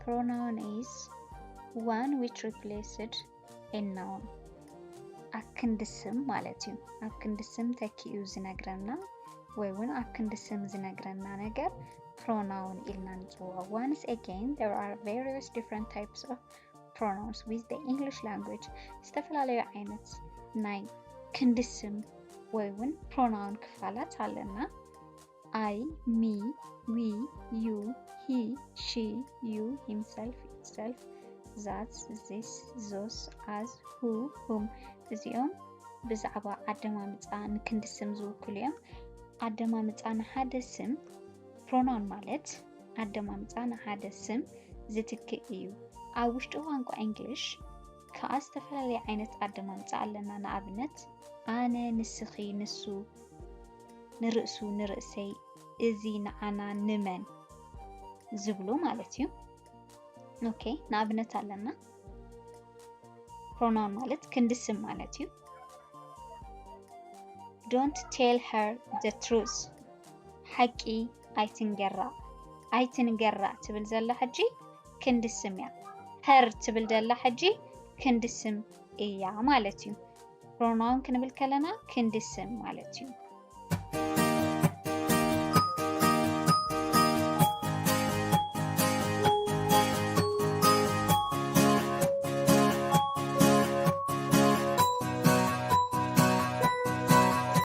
pronoun is one which replaced a noun. አክንድስም ማለት እዩ አክንድስም ተኪኡ ዝነግረና ወይ እውን አክንድስም ዝነግረና ነገር pronoun ኢልና ንጽውዖ once again there are various different types of pronouns with the English language ዝተፈላለዩ ዓይነት ናይ ክንድስም ወይ እውን pronoun ክፋላት ኣለና I, me, we, you, he, she, you, himself, itself, that, this, those, as, who, whom. እዚኦም ብዛዕባ ኣደማምፃ ንክንድስም ዝውክሉ እዮም ኣደማምፃ ንሓደ ስም pronoun ማለት ኣደማምፃ ንሓደ ስም ዝትክእ እዩ ኣብ ውሽጢ ቋንቋ እንግሊሽ ከዓ ዝተፈላለዩ ዓይነት ኣደማምፃ ኣለና ንኣብነት ኣነ ንስኺ ንሱ ንርእሱ ንርእሰይ እዚ ንዓና ንመን ዝብሉ ማለት እዩ ኦኬ ንኣብነት ኣለና pronoun ማለት ክንድስም ማለት እዩ don't tell her the truth ሓቂ ኣይትንገራ ትብል ዘላ ሕጂ ክንድስም እያ her ትብል ዘላ ሕጂ ክንድስም እያ ማለት እዩ pronoun ክንብል ከለና ክንድስም ማለት እዩ